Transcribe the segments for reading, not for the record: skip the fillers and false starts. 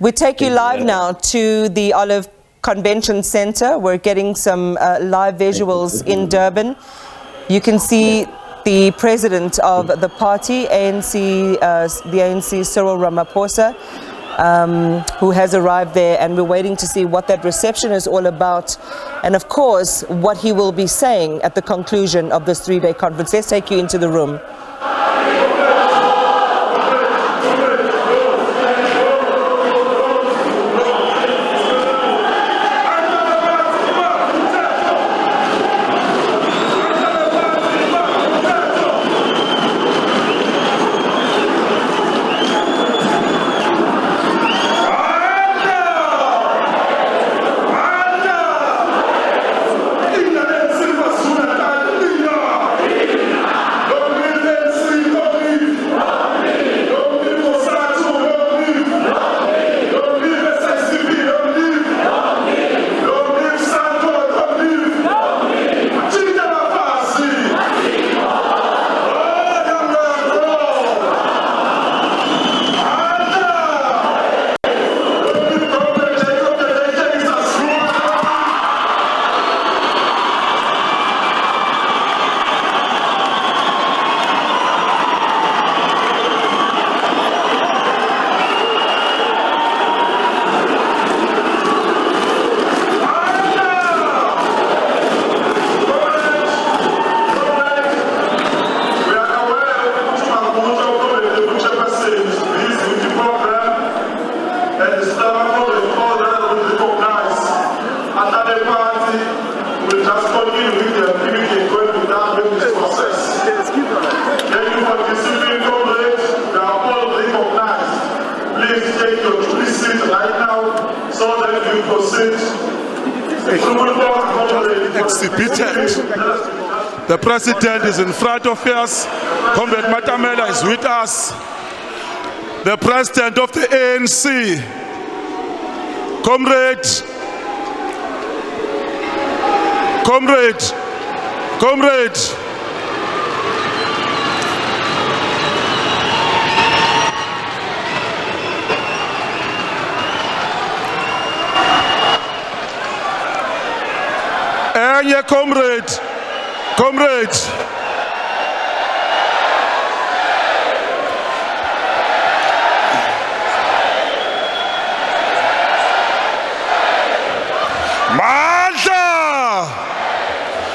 We take you live now to the Olive Convention Center. We're getting some live visuals in Durban. You can see the president of the party, the ANC Cyril Ramaphosa, who has arrived there, and we're waiting to see what that reception is all about, and of course what he will be saying at the conclusion of this three-day conference. Let's take you into the room. The president is in front of us. Comrade Matamela is with us. The president of the ANC, Comrade. Comrade.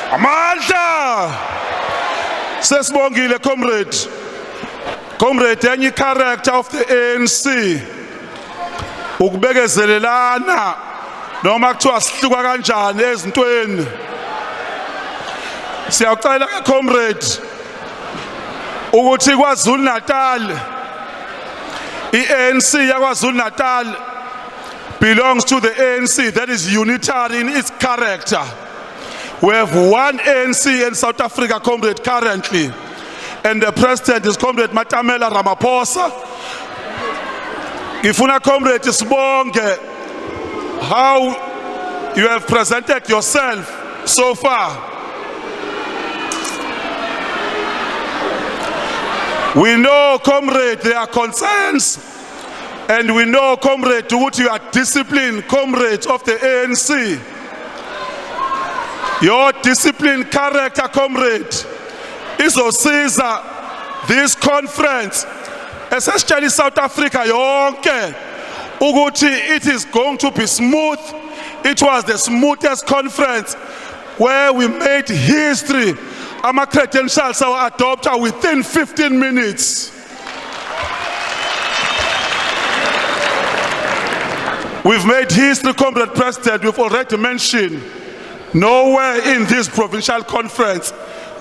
Amandla. Sesibongile comrade any character of the ANC ukubekezelelana noma kuthiwa sihluka kanjani ezintweni. Siyacela ke comrade ukuthi KwaZulu-Natal, ANC yaKwaZulu-Natal belongs to the ANC that is unitary in its character. We have one ANC in South Africa, comrade, currently, and the president is Comrade Matamela Ramaphosa. Ifuna comrade sibonge how you have presented yourself so far. We know, comrade, there are concerns, and we know, comrade, what you are disciplined, comrade of the ANC. Your disciplined character, comrade, izosiza this conference, especially South Africa yonke, ukuthi it is going to be smooth. It was the smoothest conference where we made history. Our credentials are adopted within 15 minutes. We've made history, comrade president. We've already mentioned nowhere in this provincial conference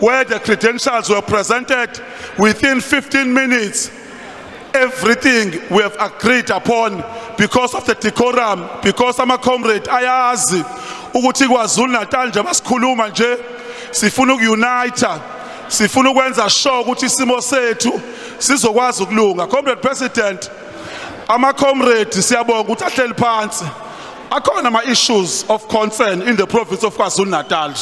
where the credentials were presented within 15 minutes. Everything we have agreed upon because of the decorum, because I'm a comrade, ayazi ukuthi KwaZulu-Natal nje basikhuluma nje sifuna ukuyunite, sifuna ukwenza sure ukuthi isimo sethu sizokwazi ukulunga. Comrade president, ama comrade siyabonga ukuthi ahleli phansi. Akhona ama issues of concern in the province of KwaZulu-Natal.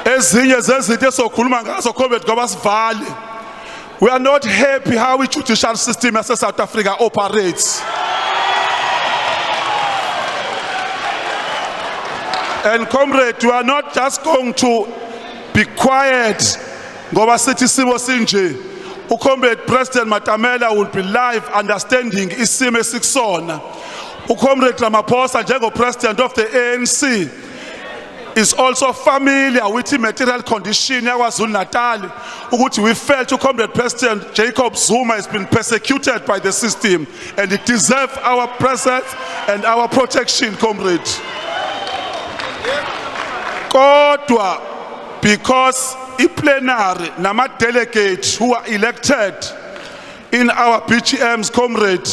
Ezinye zezinto esokhuluma ngazo comrade kwabasivali We are not happy how the judicial system as South Africa operates. And comrade, we are not just going to be quiet. Ngoba sithi isimo sinje. Comrade President Matamela will be live understanding isimo esikusona. Comrade Ramaphosa, njengo President of the ANC, is also familiar with the material condition KwaZulu-Natal. Ukuthi we felt Comrade President Jacob Zuma has been persecuted by the system and it deserves our presence and our protection, comrade. Kodwa, because plenary nama delegates who are elected in our BGMs, comrade,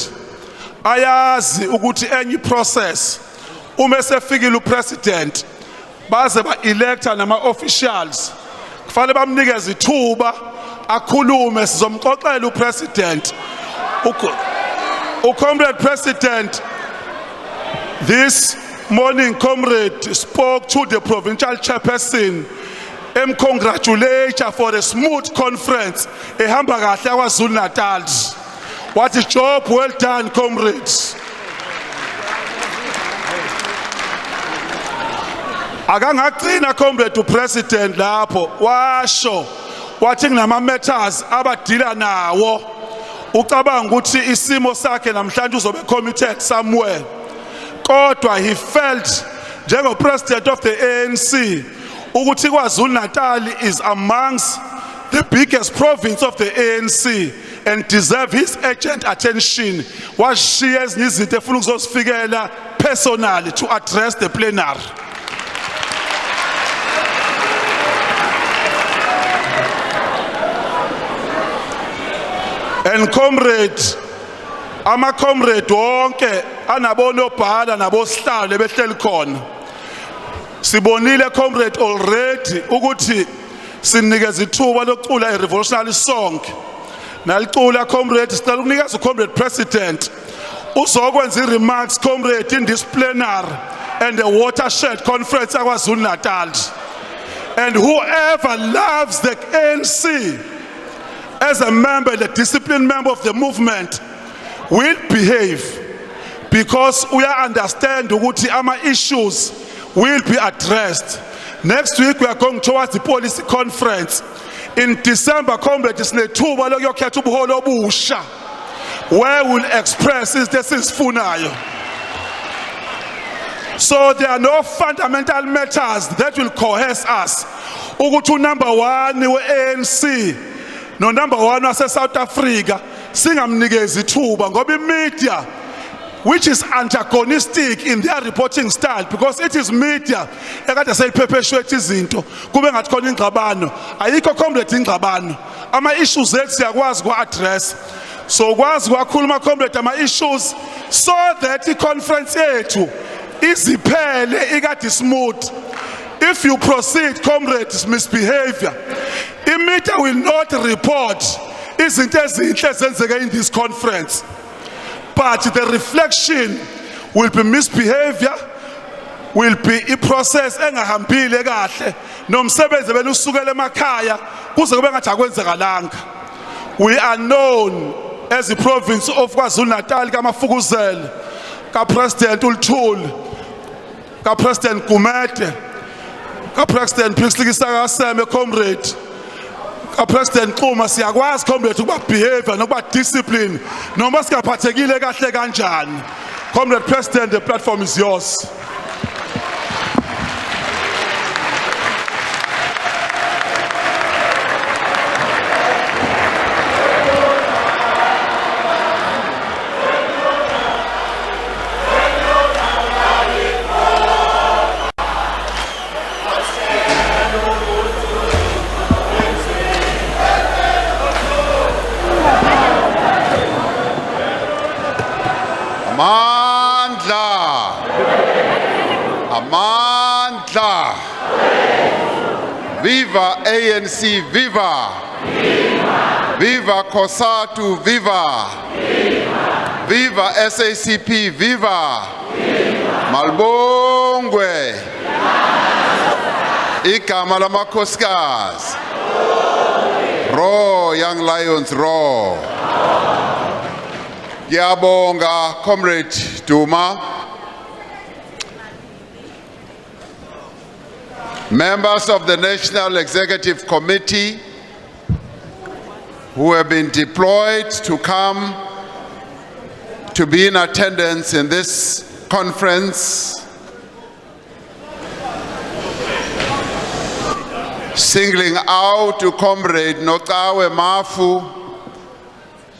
ayazi ukuthi any process uma sefikile upresident baze ba electa nama officials kufanele bamnikeze ithuba akhulume sizomxoxela upresident. Comrade President this morning, comrade spoke to the provincial chairperson and congratulate her for a smooth conference. Ehamba kahle KwaZulu-Natal. What a job well done, comrades. Akangagcina comrade to president lapho washo wathi kunama matters abadila nawo ucabanga ukuthi isimo sakhe namhlanje uzobe committed somewhere. Kodwa he felt njengo president of the ANC ukuthi KwaZulu-Natal is amongst the biggest province of the ANC and deserve his urgent attention. Washiya ezinye izinto efuna ukuzosifikela personally to address the plenary. And comrade, ama comrade wonke anabona obhala nabosihlalo behleli khona. Sibonile comrade already ukuthi sinikeza ithuba lokucula a revolutionary song. Nalicula comrade sicela ukunikeza comrade president uzokwenza remarks comrade in this plenary and the watershed conference KwaZulu-Natal. And whoever loves the ANC as a member, the disciplined member of the movement, will behave because we understand ukuthi ama issues will be addressed. Next week we are going towards the policy conference. In December, comrade, sinethuba lokuyokhetha ubuholo obusha where we'll express this is funayo. So there are no fundamental matters that will coerce us. Ukuthi number 1 we-ANC no number 1 wase-South Africa singamnikezi ithuba ngoba media which is antagonistic in their reporting style, because it is media ekade seyiphepeshwetha izinto kube ngathi khona ingxabano. Ayikho comrade ingxabano. Ama issues ethu siyakwazi ku-address. So kwazi kwakhuluma comrade ama issues so that the conference yethu iziphele ikade smooth. If you proceed, comrades, misbehavior, the media will not report izinto ezinhle ezenzeka in this conference. But the reflection will be misbehavior, will be a process engahambile kahle nomsebenzi belusukela emakhaya kuze kube ngathi akwenzekalanga. We are known as the province of KwaZulu-Natal kaMafukuzela, ka-President uLthuli, ka-President Gumede, ka-President Pixlikisakaseme, comrade, ka-President Xuma. Siyakwazi comrade ukuba behavior nokuba discipline noma singaphathekile kahle kanjani. Comrade President, the platform is yours. Amandla. Viva ANC, viva. Viva COSATU, viva. Viva SACP, viva. Malbongwe. Igama lamakhosikazi. Roar, young lions, roar. Ngiyabonga, Comrade Duma. Members of the National Executive Committee who have been deployed to come to be in attendance in this conference, singling out to Comrade Notawe Mafu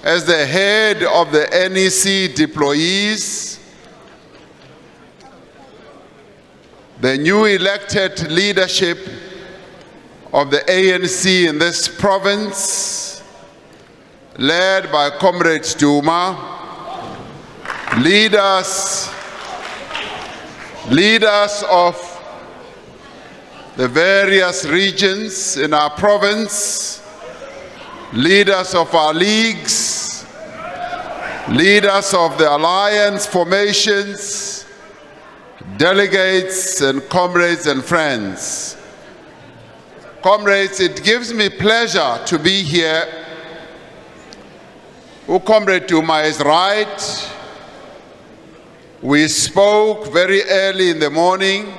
as the head of the NEC deployees, the new elected leadership of the ANC in this province, led by Comrade Duma, leaders of the various regions in our province, leaders of our leagues, leaders of the alliance formations, delegates and comrades and friends. Comrades, it gives me pleasure to be here. Comrade Duma is right. We spoke very early in the morning.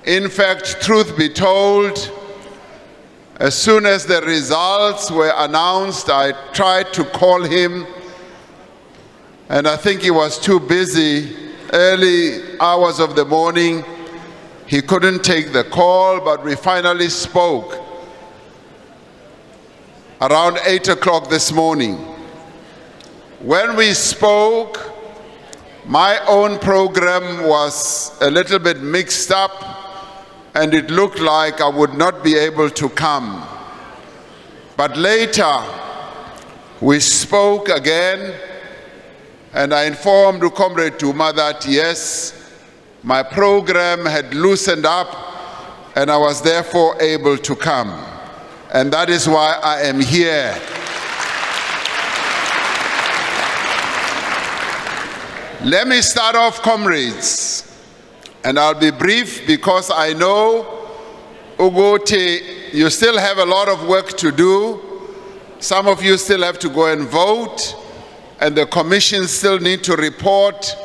In fact, truth be told, as soon as the results were announced, I tried to call him, and I think he was too busy. Early hours of the morning, he couldn't take the call, but we finally spoke around 8 o'clock this morning. When we spoke, my own program was a little bit mixed up, and it looked like I would not be able to come. But later, we spoke again, and I informed Comrade Duma that yes, my program had loosened up, and I was therefore able to come. And that is why I am here. Let me start off, comrades, and I'll be brief because I know, Ugote, you still have a lot of work to do. Some of you still have to go and vote, and the commission still need to report.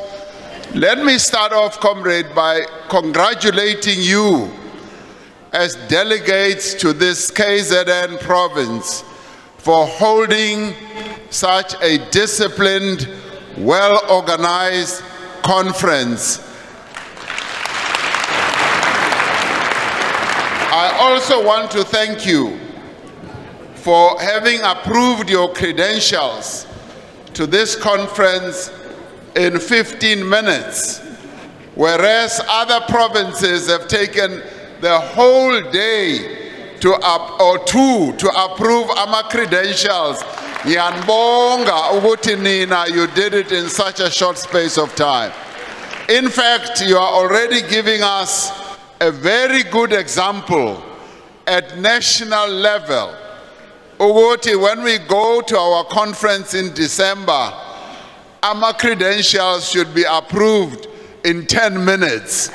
Let me start off, comrade, by congratulating you as delegates to this KZN province for holding such a disciplined, well-organized conference. I also want to thank you for having approved your credentials to this conference in 15 minutes, whereas other provinces have taken the whole day to approve our credentials. Ngiyanibonga ukuthi nina, you did it in such a short space of time. In fact, you are already giving us a very good example at national level. Ukuthi when we go to our conference in December, our credentials should be approved in 10 minutes.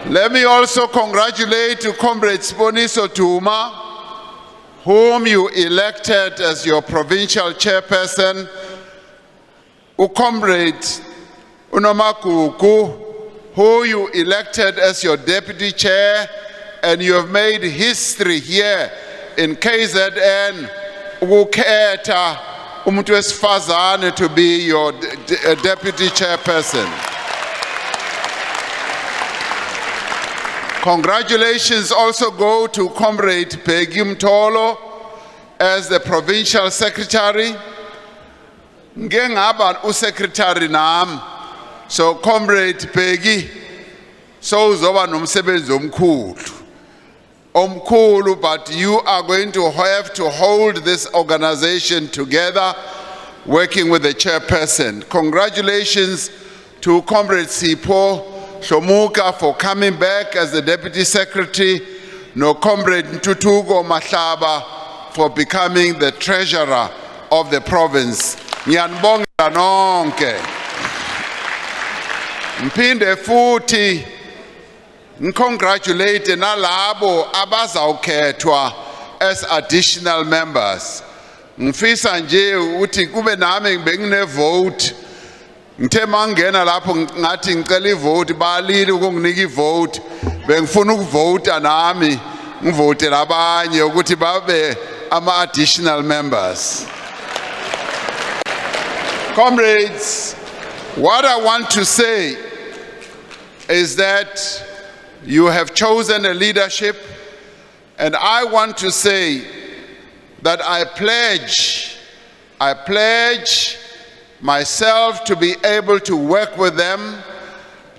Let me also congratulate Comrade Sponiso Duma, whom you elected as your provincial chairperson, Comrade Unomakuku, who you elected as your deputy chair, and you have made history here in KZN, ukukhetha umuntu wesifazane to be your deputy chairperson. Congratulations also go to Comrade Peggy Mtolo as the provincial secretary. Ngengaba usecretary nam, so Comrade Peggy, so uzoba nomsebenzi omkhulu, but you are going to have to hold this organization together, working with the chairperson. Congratulations to Comrade Sipho Shomuka for coming back as the deputy secretary, no Comrade Ntutugo Mahlaba for becoming the treasurer of the province. Ngiyanibonga nonke. Mphinde futhi Congratulate nalabo abazawukhethwa as additional members. Ngifisa nje uthi kube nami bengine vote. Ngithe mangena lapho ngathi ngicela ivote balile ukunginika ivote bengifuna ukuvota nami ngivote labanye ukuthi babe ama additional members. Comrades, what I want to say is that you have chosen a leadership, and I want to say that I pledge myself to be able to work with them,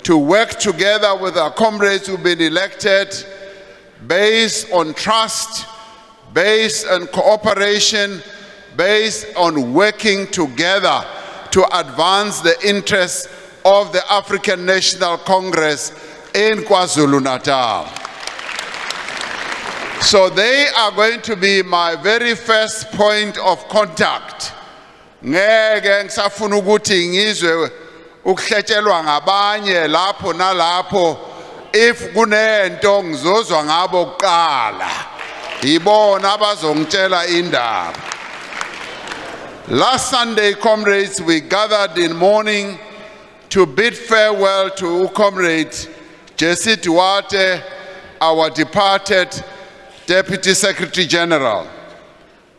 to work together with our comrades who've been elected based on trust, based on cooperation, based on working together to advance the interests of the African National Congress in KwaZulu-Natal. So they are going to be my very first point of contact. Ngeke ngisafuna ukuthi ngizwe ukuhlethelwa ngabanye lapho nalapho. If kunento ngizozwa ngabo kuqala ibona abazongitshela indaba. Last Sunday, comrades, we gathered in mourning to bid farewell to Comrade Jesse Duarte, our departed Deputy Secretary General.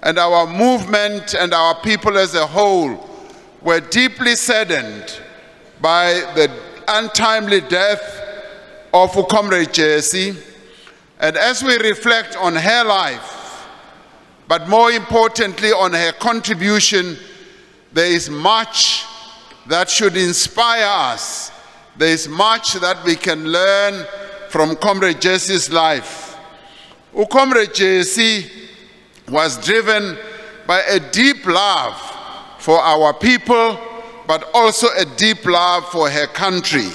And our movement and our people as a whole were deeply saddened by the untimely death of Comrade Jesse. And as we reflect on her life, but more importantly on her contribution, there is much that should inspire us. There is much that we can learn from Comrade Jesse's life. Comrade Jesse was driven by a deep love for our people, but also a deep love for her country.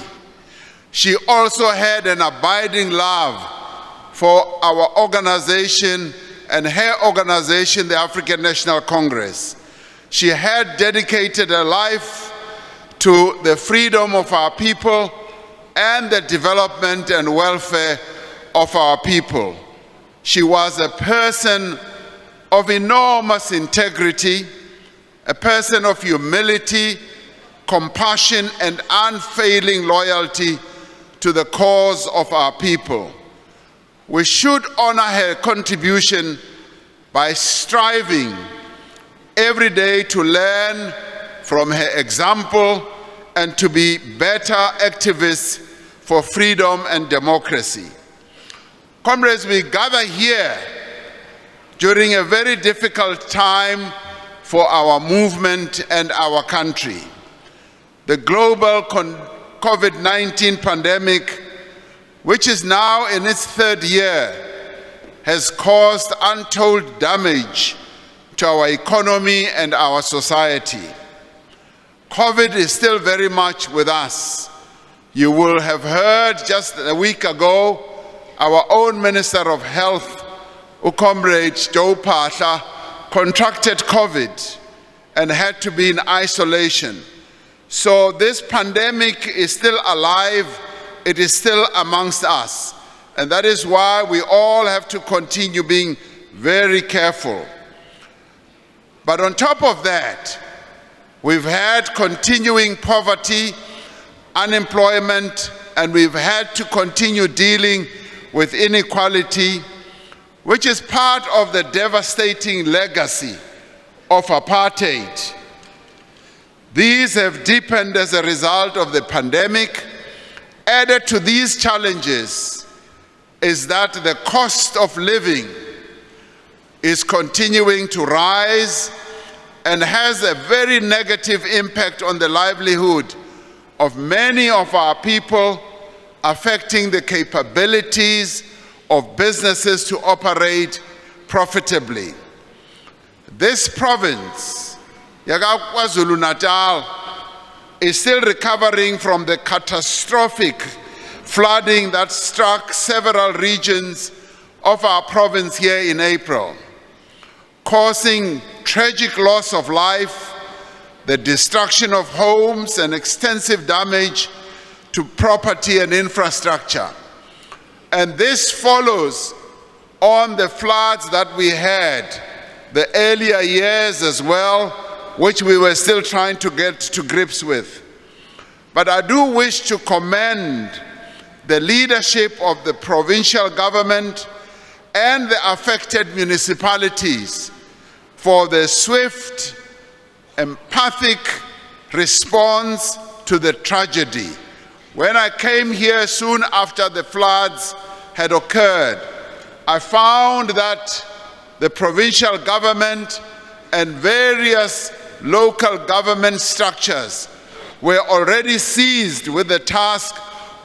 She also had an abiding love for our organization and her organization, the African National Congress. She had dedicated her life to the freedom of our people and the development and welfare of our people. She was a person of enormous integrity, a person of humility, compassion, and unfailing loyalty to the cause of our people. We should honor her contribution by striving every day to learn from her example and to be better activists for freedom and democracy. Comrades, we gather here during a very difficult time for our movement and our country. The global COVID-19 pandemic, which is now in its third year, has caused untold damage to our economy and our society. COVID is still very much with us. You will have heard just a week ago, our own Minister of Health, Comrade Joe Pasha, contracted COVID and had to be in isolation. So this pandemic is still alive, it is still amongst us. And that is why we all have to continue being very careful. But on top of that, we've had continuing poverty, unemployment, and we've had to continue dealing with inequality, which is part of the devastating legacy of apartheid. These have deepened as a result of the pandemic. Added to these challenges is that the cost of living is continuing to rise and has a very negative impact on the livelihood of many of our people, affecting the capabilities of businesses to operate profitably. This province, KwaZulu-Natal, is still recovering from the catastrophic flooding that struck several regions of our province here in April, causing tragic loss of life, the destruction of homes, and extensive damage to property and infrastructure. And this follows on the floods that we had the earlier years as well, which we were still trying to get to grips with. But I do wish to commend the leadership of the provincial government and the affected municipalities for the swift, empathic response to the tragedy. When I came here soon after the floods had occurred, I found that the provincial government and various local government structures were already seized with the task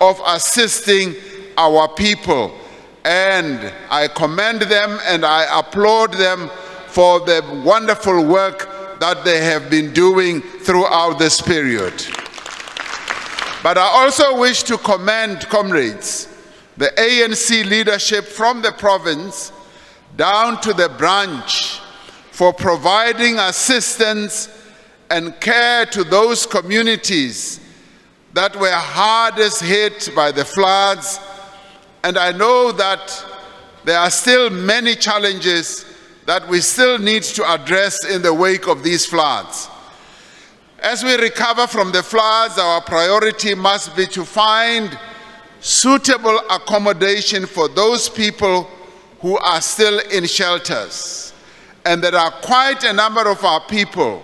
of assisting our people. And I commend them and I applaud them for the wonderful work that they have been doing throughout this period. But I also wish to commend, comrades, the ANC leadership from the province down to the branch for providing assistance and care to those communities that were hardest hit by the floods. And I know that there are still many challenges that we still need to address in the wake of these floods. As we recover from the floods, our priority must be to find suitable accommodation for those people who are still in shelters. And there are quite a number of our people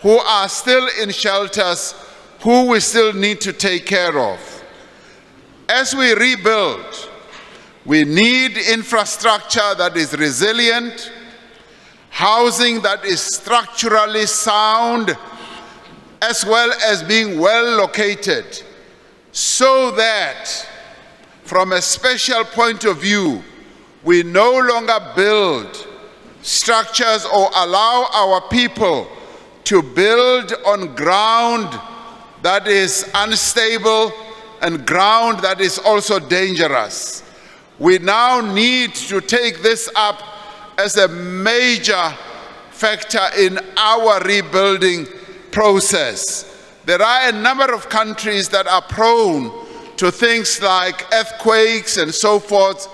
who are still in shelters who we still need to take care of. As we rebuild, we need infrastructure that is resilient, housing that is structurally sound, as well as being well located, so that from a special point of view, we no longer build structures or allow our people to build on ground that is unstable and ground that is also dangerous. We now need to take this up as a major factor in our rebuilding process. There are a number of countries that are prone to things like earthquakes and so forth,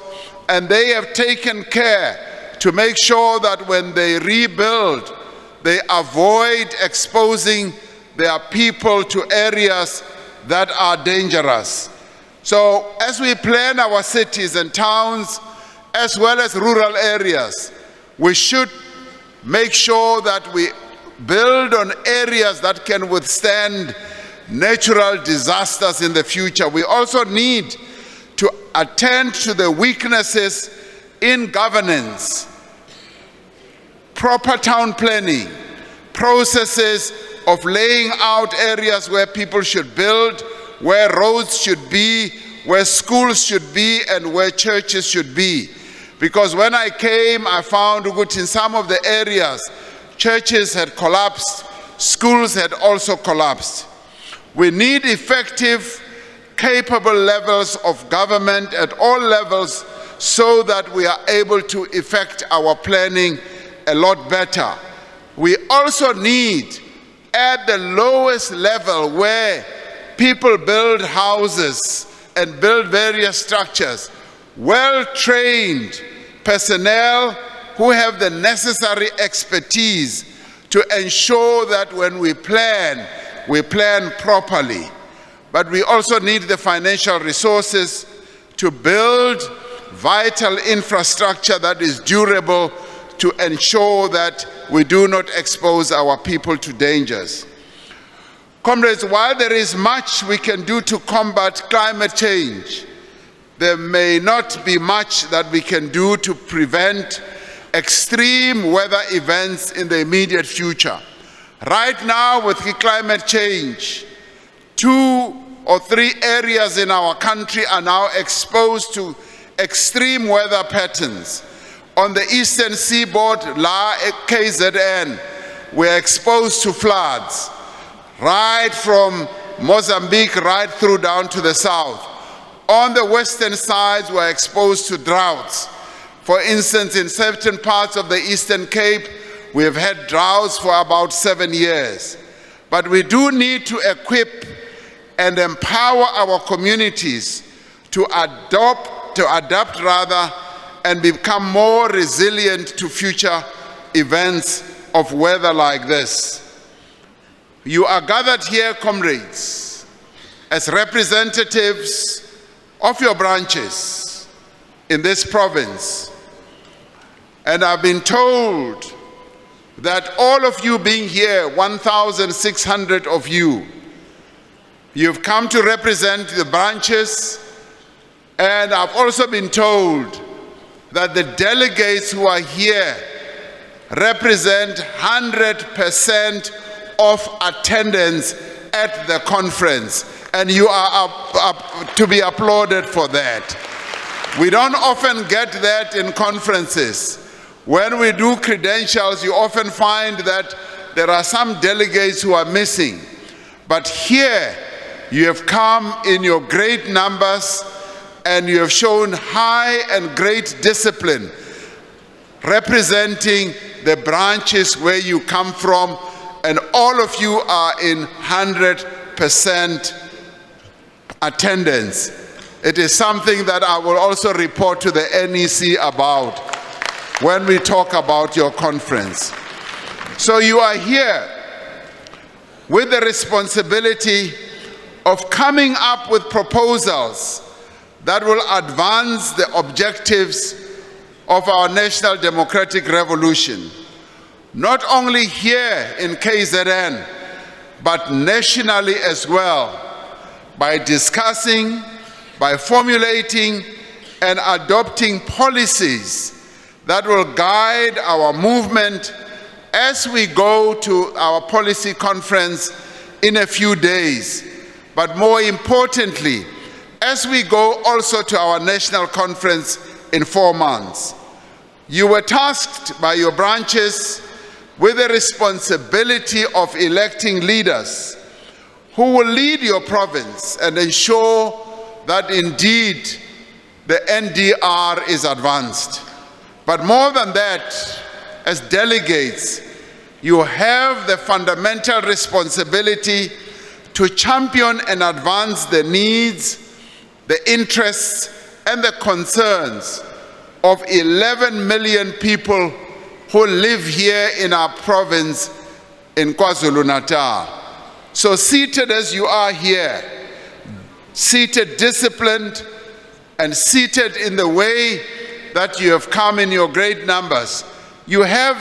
and they have taken care to make sure that when they rebuild, they avoid exposing their people to areas that are dangerous. So as we plan our cities and towns, as well as rural areas, we should make sure that we build on areas that can withstand natural disasters in the future. We also need to attend to the weaknesses in governance, proper town planning, processes of laying out areas where people should build, where roads should be, where schools should be, and where churches should be. Because when I came, I found that in some of the areas, churches had collapsed, schools had also collapsed. We need effective, capable levels of government at all levels so that we are able to effect our planning a lot better. We also need, at the lowest level where people build houses and build various structures, well-trained personnel who have the necessary expertise to ensure that when we plan properly. But we also need the financial resources to build vital infrastructure that is durable to ensure that we do not expose our people to dangers. Comrades, while there is much we can do to combat climate change, there may not be much that we can do to prevent extreme weather events in the immediate future. Right now, with climate change, 2 or 3 areas in our country are now exposed to extreme weather patterns. On the eastern seaboard, KZN, we're exposed to floods, right from Mozambique right through down to the south. On the western sides, we're exposed to droughts. For instance, in certain parts of the Eastern Cape, we have had droughts for about 7 years. But we do need to equip and empower our communities to adopt adapt rather, and become more resilient to future events of weather like this. You are gathered here, comrades, as representatives of your branches in this province. And I've been told that all of you being here, 1,600 of you, you've come to represent the branches, and I've also been told that the delegates who are here represent 100% of attendance at the conference, and you are to be applauded for that. We don't often get that in conferences. When we do credentials, you often find that there are some delegates who are missing. But here, you have come in your great numbers, and you have shown high and great discipline, representing the branches where you come from, and all of you are in 100% attendance. It is something that I will also report to the NEC about when we talk about your conference. So you are here with the responsibility of coming up with proposals that will advance the objectives of our national democratic revolution, not only here in KZN, but nationally as well, by discussing, by formulating and adopting policies that will guide our movement as we go to our policy conference in a few days, but more importantly, as we go also to our national conference in 4 months. You were tasked by your branches with the responsibility of electing leaders who will lead your province and ensure that indeed the NDR is advanced. But more than that, as delegates, you have the fundamental responsibility to champion and advance the needs, the interests, and the concerns of 11 million people who live here in our province in KwaZulu-Natal. So seated as you are here, seated disciplined, and seated in the way that you have come in your great numbers, you have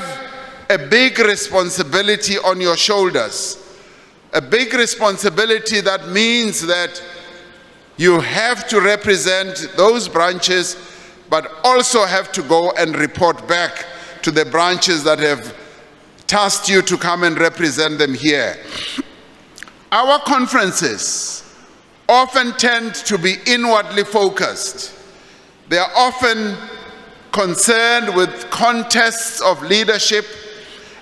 a big responsibility on your shoulders. A big responsibility that means that you have to represent those branches, but also have to go and report back to the branches that have tasked you to come and represent them here. Our conferences often tend to be inwardly focused. They are often concerned with contests of leadership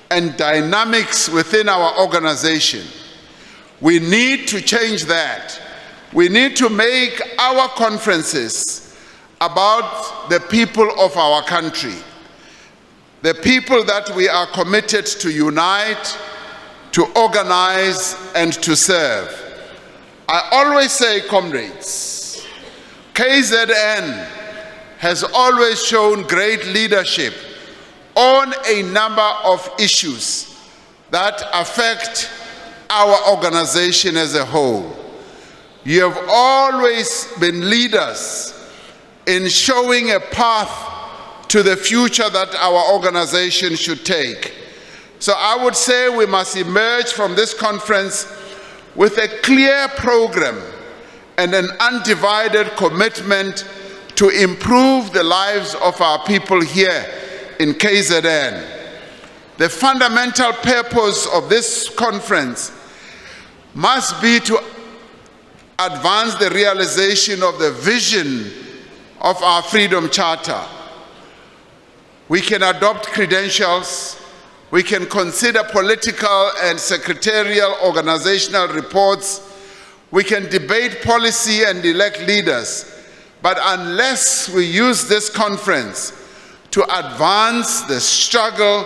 and dynamics within our organization. We need to change that. We need to make our conferences about the people of our country, the people that we are committed to unite, to organize, and to serve. I always say, comrades, KZN has always shown great leadership on a number of issues that affect our organization as a whole. You have always been leaders in showing a path to the future that our organization should take. So I would say we must emerge from this conference with a clear program and an undivided commitment to improve the lives of our people here in KZN. The fundamental purpose of this conference must be to advance the realization of the vision of our Freedom Charter. We can adopt credentials, we can consider political and secretarial organizational reports, we can debate policy and elect leaders, but unless we use this conference to advance the struggle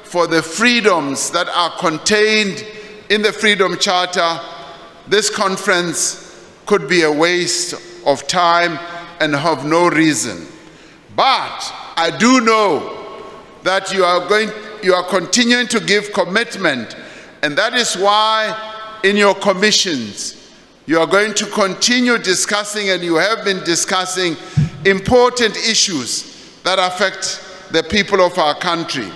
for the freedoms that are contained in the Freedom Charter, this conference could be a waste of time and have no reason. But I do know that you are continuing to give commitment, and that is why in your commissions you are going to continue discussing, and you have been discussing, important issues that affect the people of our country.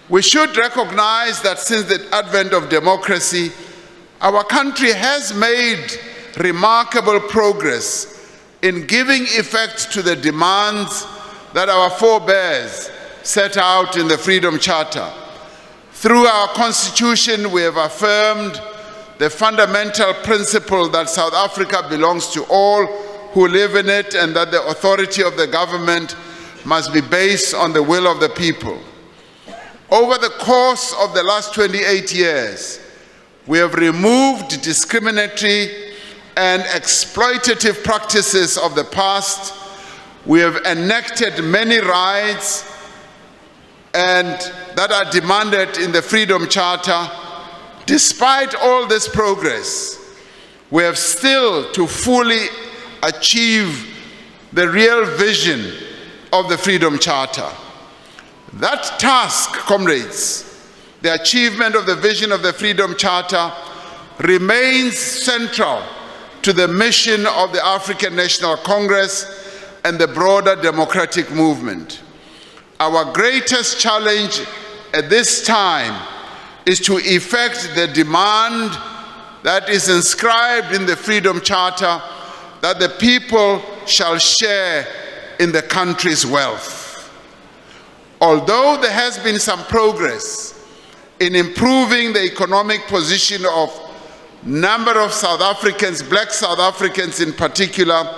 We should recognize that since the advent of democracy, our country has made remarkable progress in giving effect to the demands that our forebears set out in the Freedom Charter. Through our Constitution, we have affirmed the fundamental principle that South Africa belongs to all who live in it, and that the authority of the government must be based on the will of the people. Over the course of the last 28 years, we have removed discriminatory and exploitative practices of the past. We have enacted many rights and that are demanded in the Freedom Charter. Despite all this progress, we have still to fully achieve the real vision of the Freedom Charter. That task, comrades, the achievement of the vision of the Freedom Charter, remains central to the mission of the African National Congress and the broader democratic movement. Our greatest challenge at this time is to effect the demand that is inscribed in the Freedom Charter, that the people shall share in the country's wealth. Although there has been some progress in improving the economic position of number of South Africans, black South Africans in particular,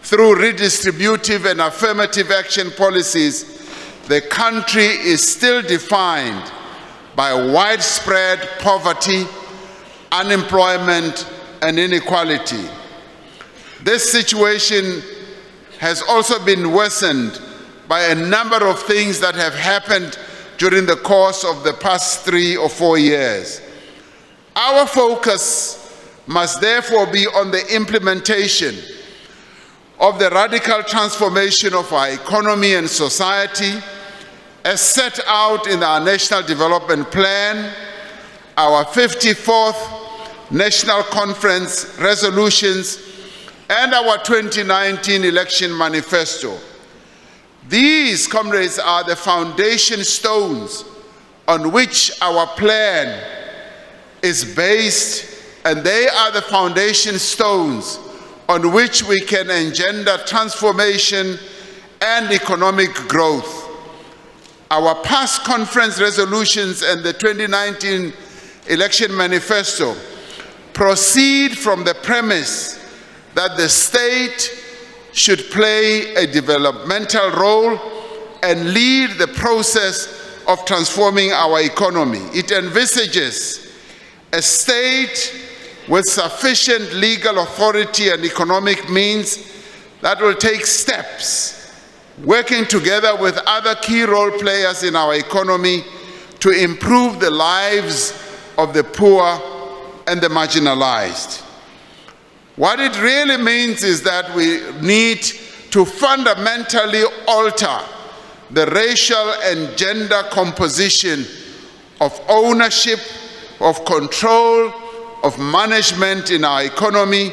through redistributive and affirmative action policies, the country is still defined by widespread poverty, unemployment, and inequality. This situation has also been worsened by a number of things that have happened during the course of the past 3 or 4 years. Our focus must therefore be on the implementation of the radical transformation of our economy and society as set out in our National Development Plan, our 54th National Conference resolutions, and our 2019 election manifesto. These, comrades, are the foundation stones on which our plan is based, and they are the foundation stones on which we can engender transformation and economic growth. Our past conference resolutions and the 2019 election manifesto proceed from the premise that the state should play a developmental role and lead the process of transforming our economy. It envisages a state with sufficient legal authority and economic means that will take steps, working together with other key role players in our economy to improve the lives of the poor and the marginalized. What it really means is that we need to fundamentally alter the racial and gender composition of ownership, of control, of management in our economy.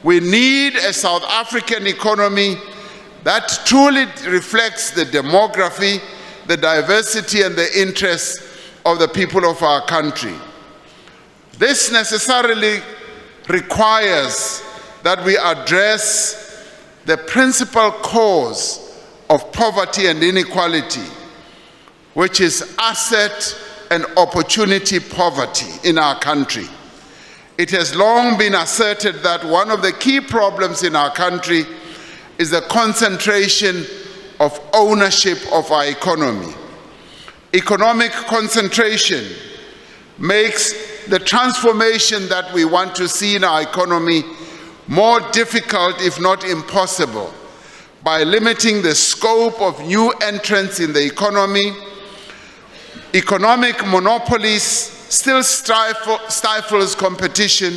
We need a South African economy that truly reflects the demography, the diversity, and the interests of the people of our country. This necessarily requires that we address the principal cause of poverty and inequality, which is asset and opportunity poverty in our country. It has long been asserted that one of the key problems in our country is the concentration of ownership of our economy. Economic concentration makes the transformation that we want to see in our economy more difficult, if not impossible, by limiting the scope of new entrants in the economy. Economic monopolies still stifles competition,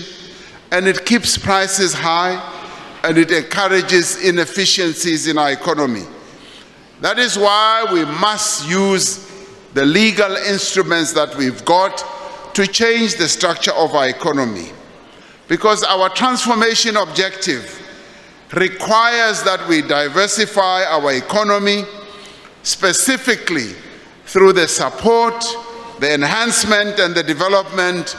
and it keeps prices high. and it encourages inefficiencies in our economy. That is why we must use the legal instruments that we've got to change the structure of our economy. Because our transformation objective requires that we diversify our economy, specifically through the support, the enhancement, and the development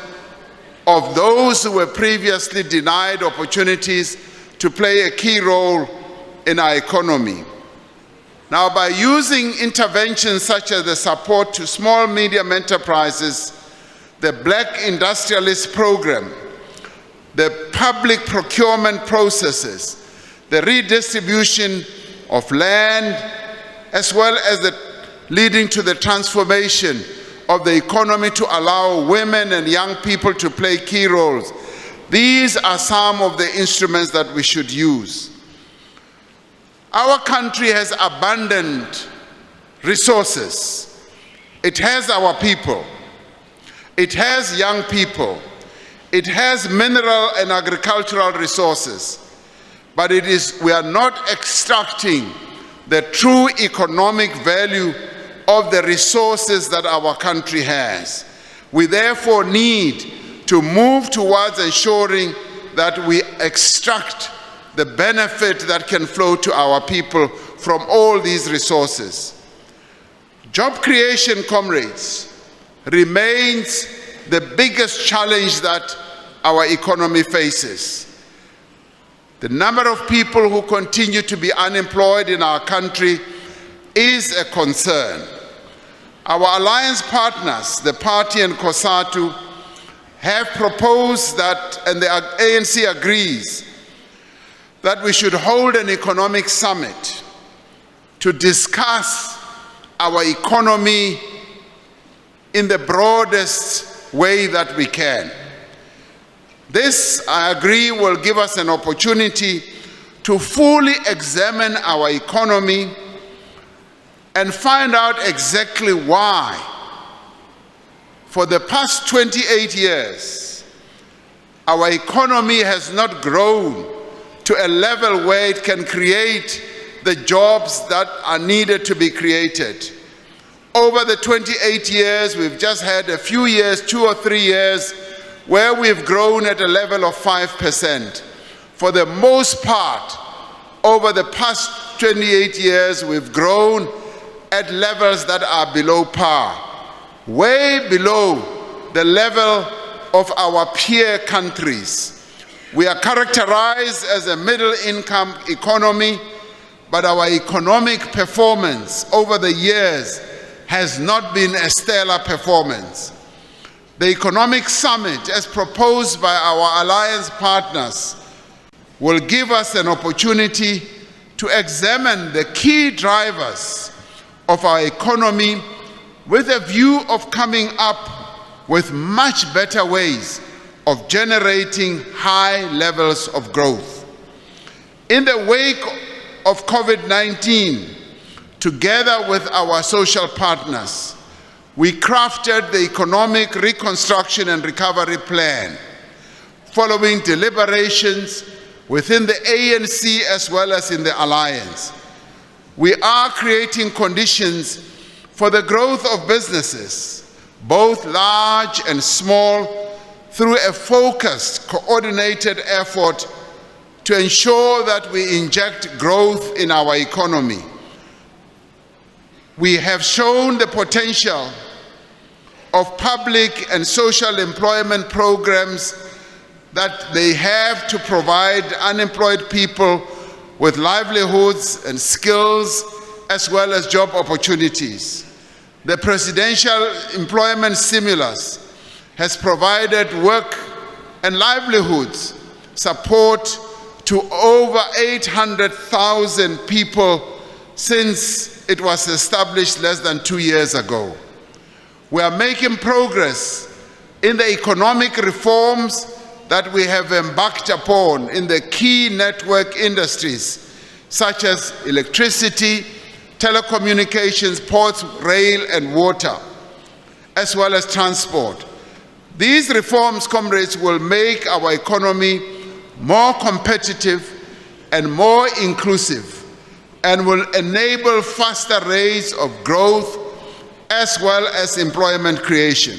of those who were previously denied opportunities to play a key role in our economy. Now, by using interventions such as the support to small medium enterprises, the Black Industrialist Program, the public procurement processes, the redistribution of land, as well as leading to the transformation of the economy to allow women and young people to play key roles. These are some of the instruments that we should use. Our country has abundant resources. It has our people. It has young people. It has mineral and agricultural resources. But we are not extracting the true economic value of the resources that our country has. We therefore need to move towards ensuring that we extract the benefit that can flow to our people from all these resources. Job creation, comrades, remains the biggest challenge that our economy faces. The number of people who continue to be unemployed in our country is a concern. Our alliance partners, the party and COSATU, have proposed that, and the ANC agrees, that we should hold an economic summit to discuss our economy in the broadest way that we can. This, I agree, will give us an opportunity to fully examine our economy and find out exactly why, for the past 28 years, our economy has not grown to a level where it can create the jobs that are needed to be created. Over the 28 years, we've just had a few years, 2 or 3 years, where we've grown at a level of 5%. For the most part, over the past 28 years, we've grown at levels that are below par, way below the level of our peer countries. We are characterized as a middle-income economy, but our economic performance over the years has not been a stellar performance. The economic summit, as proposed by our alliance partners, will give us an opportunity to examine the key drivers of our economy with a view of coming up with much better ways of generating high levels of growth. In the wake of COVID-19, together with our social partners, we crafted the Economic Reconstruction and Recovery Plan, following deliberations within the ANC as well as in the Alliance. We are creating conditions for the growth of businesses, both large and small, through a focused, coordinated effort to ensure that we inject growth in our economy. We have shown the potential of public and social employment programs that they have to provide unemployed people with livelihoods and skills as well as job opportunities. The presidential employment stimulus has provided work and livelihoods support to over 800,000 people since it was established less than 2 years ago. We are making progress in the economic reforms that we have embarked upon in the key network industries such as electricity, telecommunications, ports, rail, and water, as well as transport. These reforms, comrades, will make our economy more competitive and more inclusive, and will enable faster rates of growth as well as employment creation.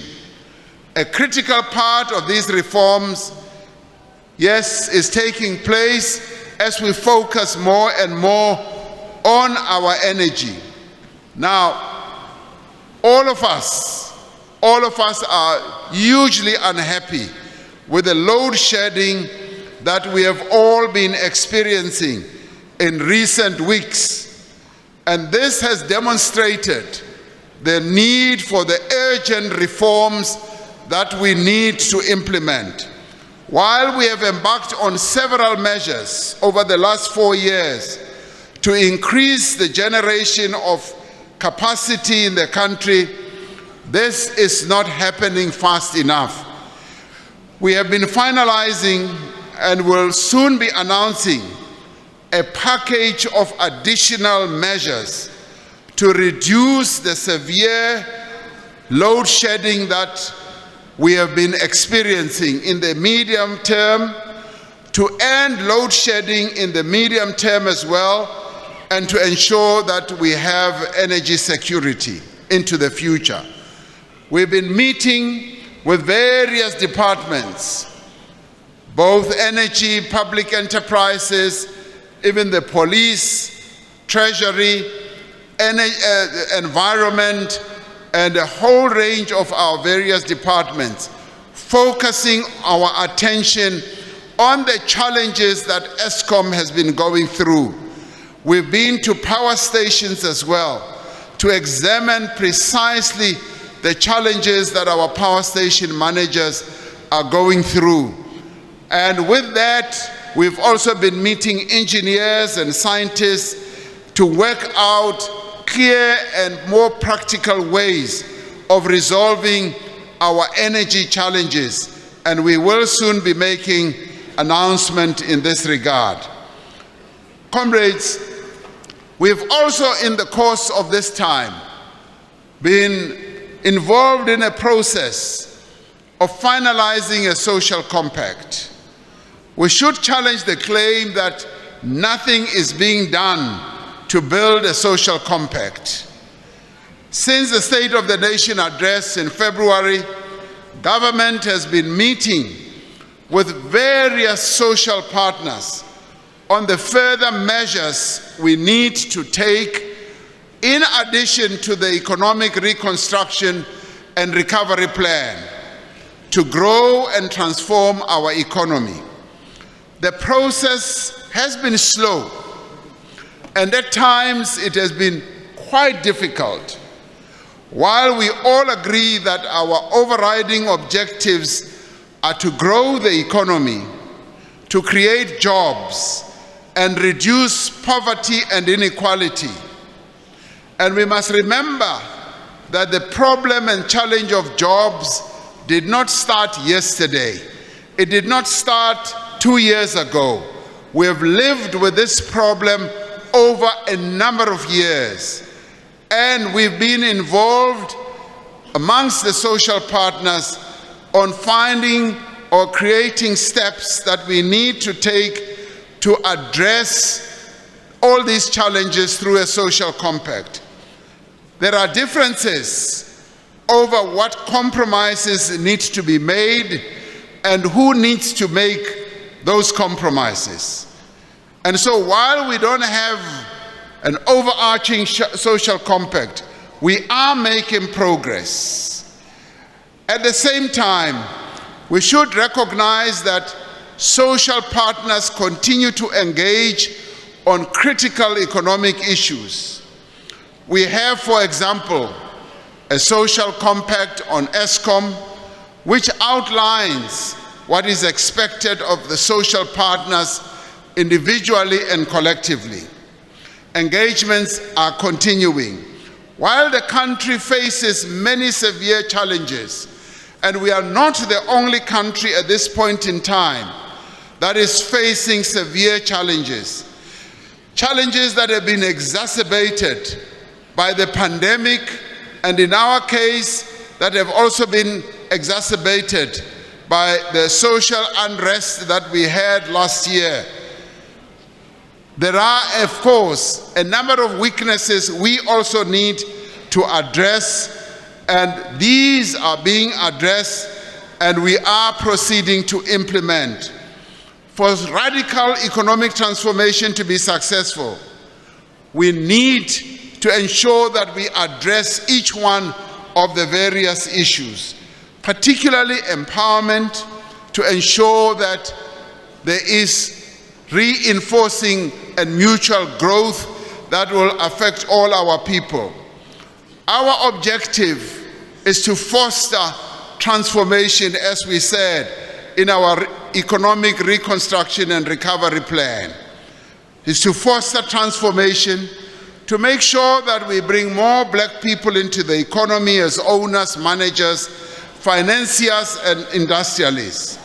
A critical part of these reforms, yes, is taking place as we focus more and more on our energy. Now, all of us are hugely unhappy with the load shedding that we have all been experiencing in recent weeks. And this has demonstrated the need for the urgent reforms that we need to implement. While we have embarked on several measures over the last 4 years to increase the generation of capacity in the country, this is not happening fast enough. We have been finalizing and will soon be announcing a package of additional measures to reduce the severe load shedding that we have been experiencing in the medium term, to end load shedding in the medium term as well, and to ensure that we have energy security into the future. We've been meeting with various departments, both energy, public enterprises, even the police, treasury, environment, and a whole range of our various departments, focusing our attention on the challenges that Eskom has been going through. We've been to power stations as well to examine precisely the challenges that our power station managers are going through. And with that, we've also been meeting engineers and scientists to work out clear and more practical ways of resolving our energy challenges. And we will soon be making announcement in this regard. Comrades, we've also in the course of this time been involved in a process of finalizing a social compact. We should challenge the claim that nothing is being done to build a social compact. Since the State of the Nation address in February, government has been meeting with various social partners on the further measures we need to take in addition to the economic reconstruction and recovery plan to grow and transform our economy. The process has been slow, and at times it has been quite difficult. While we all agree that our overriding objectives are to grow the economy, to create jobs, and reduce poverty and inequality, and we must remember that the problem and challenge of jobs did not start yesterday. It did not start 2 years ago. We have lived with this problem over a number of years, and we've been involved amongst the social partners on finding or creating steps that we need to take to address all these challenges through a social compact. There are differences over what compromises need to be made and who needs to make those compromises. And so while we don't have an overarching social compact, we are making progress. At the same time, we should recognize that social partners continue to engage on critical economic issues. We have, for example, a social compact on Eskom, which outlines what is expected of the social partners individually and collectively. Engagements are continuing. While the country faces many severe challenges, and we are not the only country at this point in time that is facing severe challenges, challenges that have been exacerbated by the pandemic, and in our case, that have also been exacerbated by the social unrest that we had last year. there are, of course, a number of weaknesses we also need to address, and these are being addressed, and we are proceeding to implement. For radical economic transformation to be successful, we need to ensure that we address each one of the various issues, particularly empowerment, to ensure that there is reinforcing and mutual growth that will affect all our people. Our objective is to foster transformation, as we said, in our economic reconstruction and recovery plan. Is to foster transformation, to make sure that we bring more black people into the economy as owners, managers, financiers, and industrialists.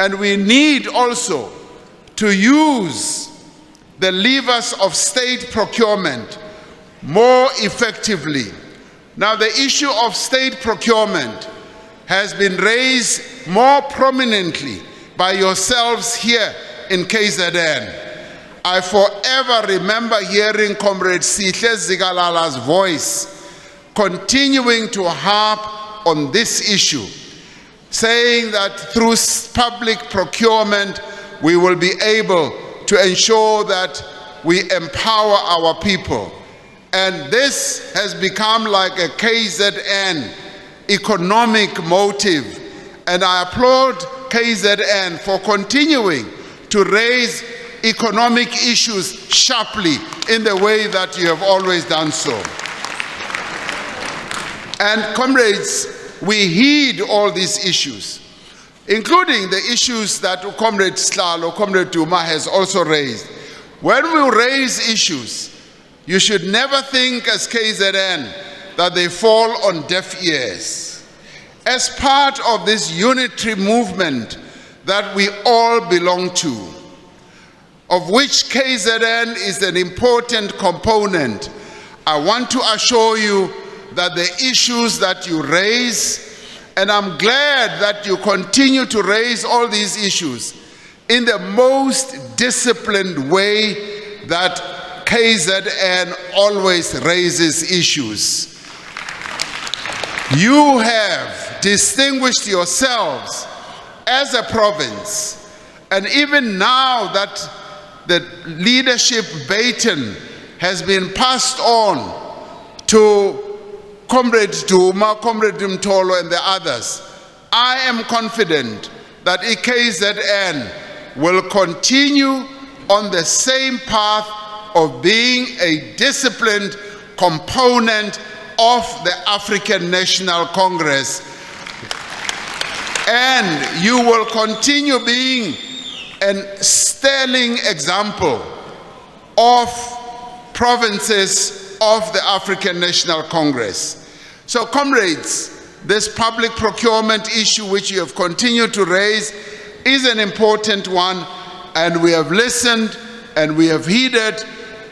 And we need also to use the levers of state procurement more effectively. Now, the issue of state procurement has been raised more prominently by yourselves here in KZN. I forever remember hearing Comrade Sihle Zikalala's voice continuing to harp on this issue, saying that through public procurement we will be able to ensure that we empower our people. And this has become like a KZN economic motive, and I applaud KZN for continuing to raise economic issues sharply in the way that you have always done so. And comrades, we heed all these issues, including the issues that Comrade Slal or Comrade Duma has also raised. When we raise issues, you should never think as KZN that they fall on deaf ears. As part of this unitary movement that we all belong to, of which KZN is an important component, I want to assure you that the issues that you raise, and I'm glad that you continue to raise all these issues in the most disciplined way that KZN always raises issues. You have distinguished yourselves as a province, and even now that the leadership baton has been passed on to Comrade Duma, Comrade Mtolo, and the others, I am confident that KZN will continue on the same path of being a disciplined component of the African National Congress. And you will continue being a sterling example of provinces of the African National Congress. So comrades, this public procurement issue which you have continued to raise is an important one, and we have listened and we have heeded,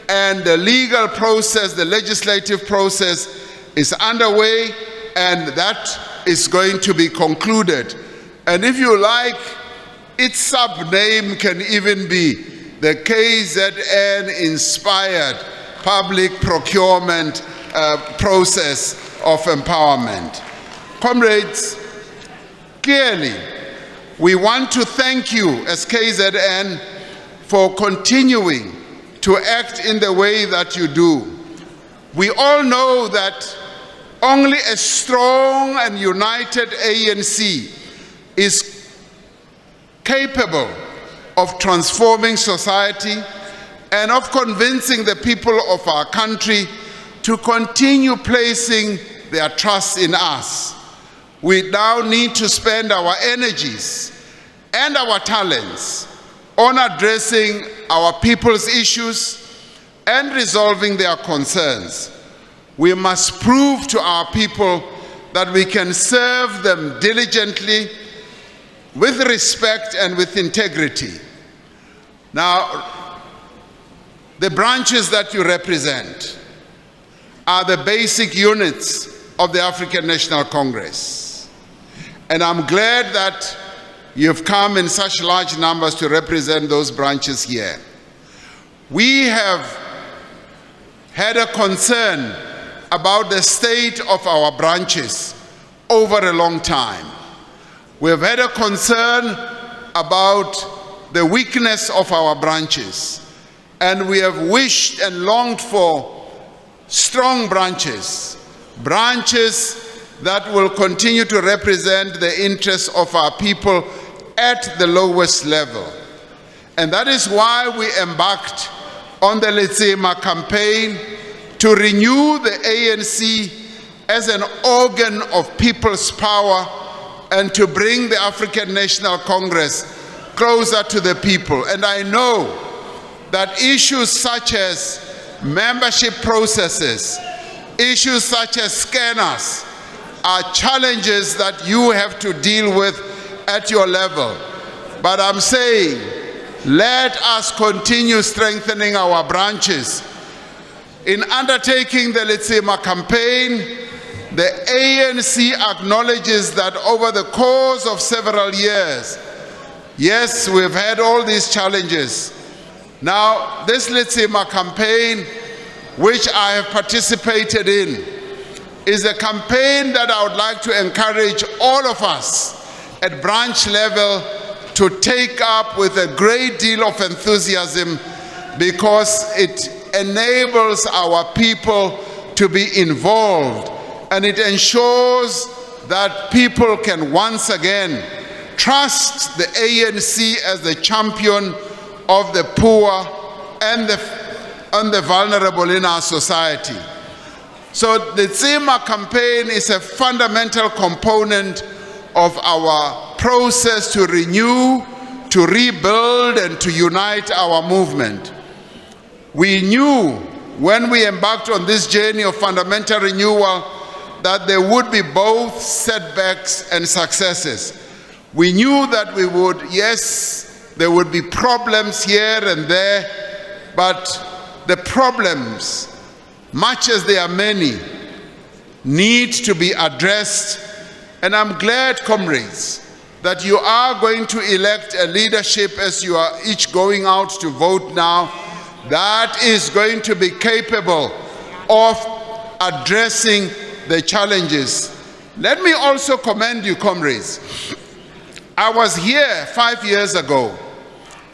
and the legal process, the legislative process is underway, and that is going to be concluded. And if you like, its sub-name can even be the KZN-inspired public procurement process of empowerment. Comrades, clearly, we want to thank you as KZN for continuing to act in the way that you do. We all know that only a strong and united ANC is capable of transforming society and of convincing the people of our country to continue placing their trust in us. We now need to spend our energies and our talents on addressing our people's issues and resolving their concerns. We must prove to our people that we can serve them diligently, with respect and with integrity. Now, the branches that you represent are the basic units of the African National Congress. And I'm glad that you've come in such large numbers to represent those branches here. we have had a concern about the state of our branches over a long time. We have had a concern about the weakness of our branches, and we have wished and longed for strong branches, branches that will continue to represent the interests of our people at the lowest level. And that is why we embarked on the Letsema campaign to renew the ANC as an organ of people's power and to bring the African National Congress closer to the people. And I know that issues such as membership processes, issues such as scanners, are challenges that you have to deal with at your level. But I'm saying, let us continue strengthening our branches. In undertaking the Letsema campaign, the ANC acknowledges that over the course of several years, yes, we've had all these challenges. Now, this Letsema campaign, which I have participated in, is a campaign that I would like to encourage all of us at branch level to take up with a great deal of enthusiasm, because it enables our people to be involved, and it ensures that people can once again trust the ANC as the champion of the poor and the vulnerable in our society. So the Letsema campaign is a fundamental component of our process to renew, to rebuild, and to unite our movement. We knew when we embarked on this journey of fundamental renewal that there would be both setbacks and successes. We knew that we would, yes, there would be problems here and there, but the problems, much as they are many, need to be addressed. And I'm glad, comrades, that you are going to elect a leadership, as you are each going out to vote now, that is going to be capable of addressing the challenges. Let me also commend you, comrades. I was here 5 years ago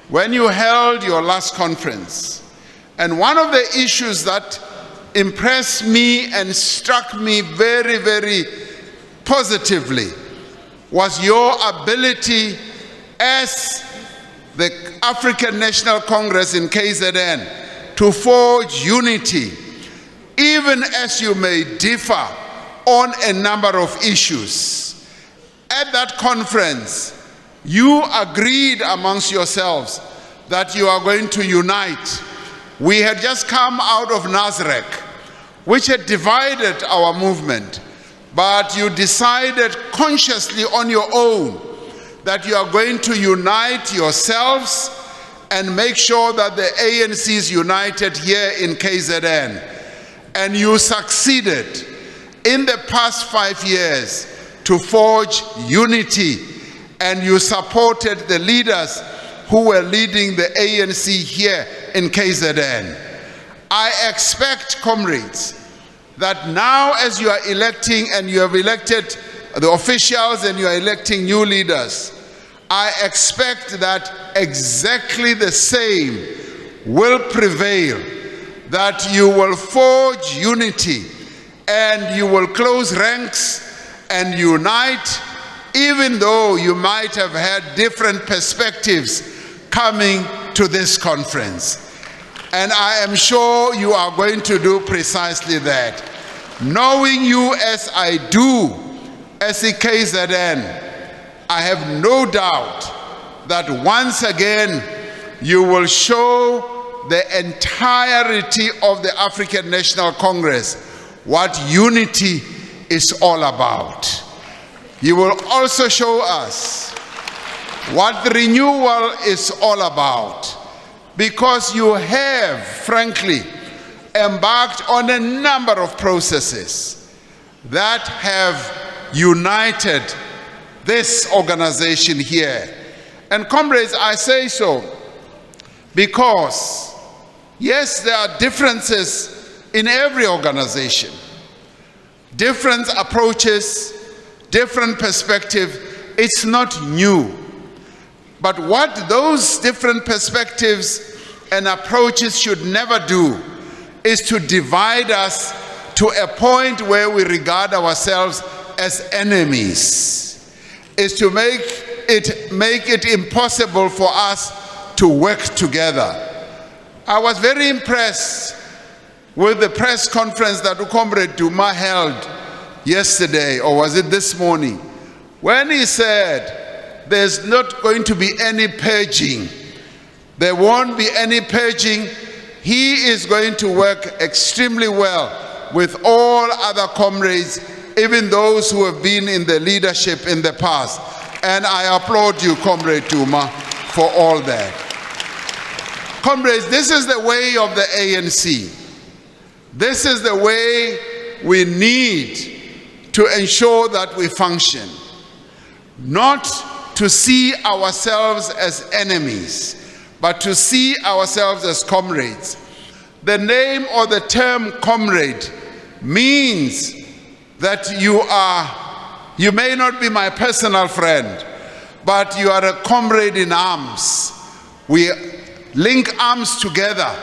when you held your last conference, and one of the issues that impressed me and struck me very, very positively was your ability as the African National Congress in KZN to forge unity, even as you may differ on a number of issues. At that conference, you agreed amongst yourselves that you are going to unite. We had just come out of Nazareth, which had divided our movement, but you decided consciously on your own that you are going to unite yourselves and make sure that the ANC is united here in KZN. And you succeeded in the past 5 years to forge unity, and you supported the leaders who were leading the ANC here in KZN. I expect, comrades, that now as you are electing and you have elected the officials and you are electing new leaders, I expect that exactly the same will prevail, that you will forge unity and you will close ranks and unite, even though you might have had different perspectives coming to this conference. And I am sure you are going to do precisely that. Knowing you as I do, as a KZN, I have no doubt that once again you will show the entirety of the African National Congress what unity is all about. You will also show us what the renewal is all about, because you have, frankly, embarked on a number of processes that have united this organization here. And comrades, I say so because Yes, there are differences in every organization. Different approaches, different perspectives. It's not new. But what those different perspectives and approaches should never do is to divide us to a point where we regard ourselves as enemies, is to make it impossible for us to work together. I was very impressed with the press conference that Comrade Duma held yesterday, or was it this morning, when he said there's not going to be any purging. There won't be any purging. He is going to work extremely well with all other comrades, even those who have been in the leadership in the past. And I applaud you, Comrade Duma, for all that. Comrades, this is the way of the ANC. This is the way we need to ensure that we function. Not to see ourselves as enemies, but to see ourselves as comrades. The name or the term comrade means that you may not be my personal friend, but you are a comrade in arms. We link arms together,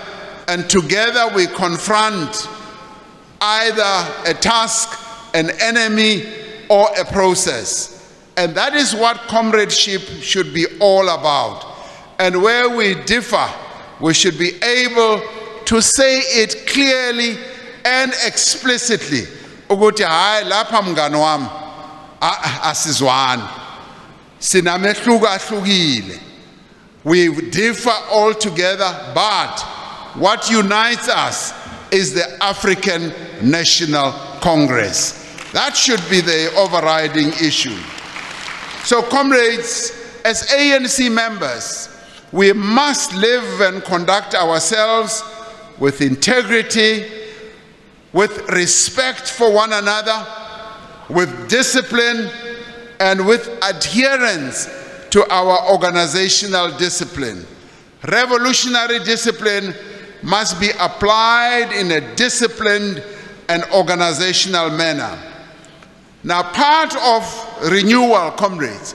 and together we confront either a task, an enemy, or a process. And that is what comradeship should be all about. And where we differ, we should be able to say it clearly and explicitly. Ukuthi hayi lapha mngani wami asizwani. Sinamehluko ahlukile. We differ altogether, but what unites us is the African National Congress. That should be the overriding issue. So, comrades, as ANC members, we must live and conduct ourselves with integrity, with respect for one another, with discipline, and with adherence to our organizational discipline. Revolutionary discipline must be applied in a disciplined and organizational manner. Now, part of renewal, comrades,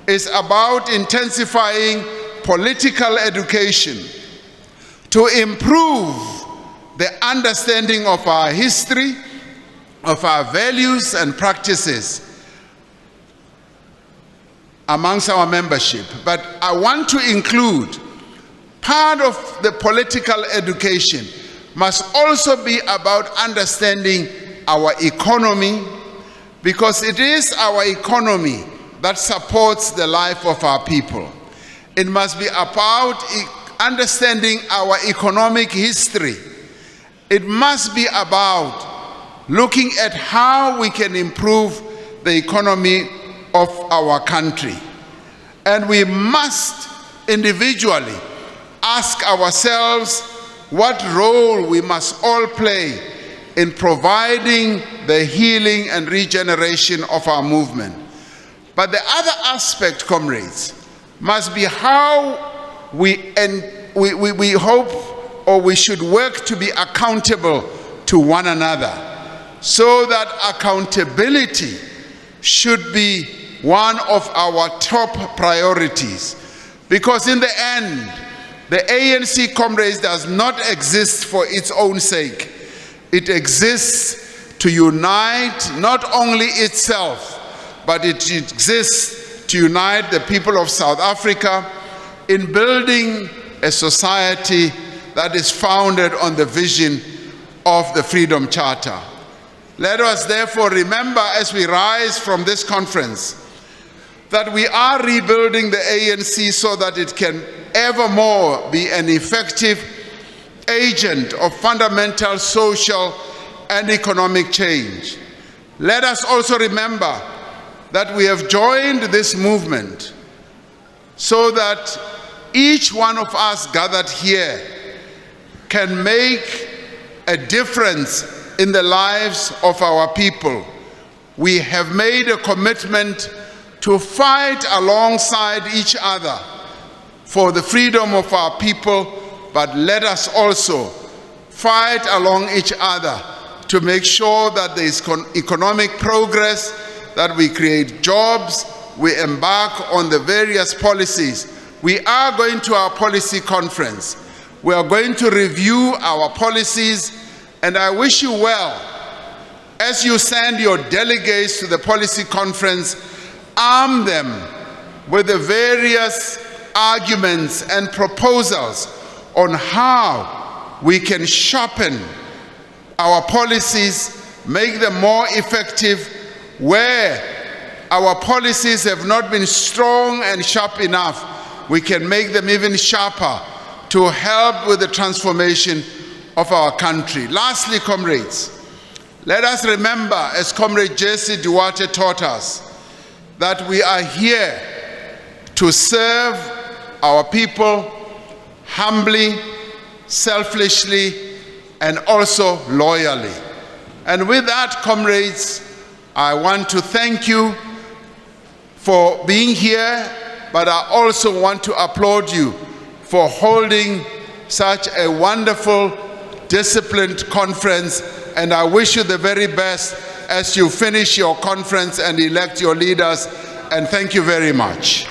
is about intensifying political education to improve the understanding of our history, of our values and practices amongst our membership. But I want to include part of the political education must also be about understanding our economy, because it is our economy that supports the life of our people. It must be about understanding our economic history. It must be about looking at how we can improve the economy of our country. And we must individually ask ourselves what role we must all play in providing the healing and regeneration of our movement. But the other aspect, comrades, must be how we hope, or we should work to be accountable to one another, so that accountability should be one of our top priorities. Because in the end, the ANC, comrades, does not exist for its own sake. It exists to unite not only itself, but it exists to unite the people of South Africa in building a society that is founded on the vision of the Freedom Charter. Let us therefore remember, as we rise from this conference, that we are rebuilding the ANC so that it can evermore be an effective agent of fundamental social and economic change. Let us also remember that we have joined this movement so that each one of us gathered here can make a difference in the lives of our people. We have made a commitment to fight alongside each other for the freedom of our people, but let us also fight along each other to make sure that there is economic progress, that we create jobs, we embark on the various policies. We are going to our policy conference. We are going to review our policies, and I wish you well. As you send your delegates to the policy conference, arm them with the various arguments and proposals on how we can sharpen our policies, make them more effective. Where our policies have not been strong and sharp enough, we can make them even sharper to help with the transformation of our country. Lastly, comrades, let us remember, as Comrade Jesse Duarte taught us, that we are here to serve our people humbly, selflessly, and also loyally. And with that, comrades, I want to thank you for being here, but I also want to applaud you for holding such a wonderful, disciplined conference, and I wish you the very best as you finish your conference and elect your leaders, and thank you very much.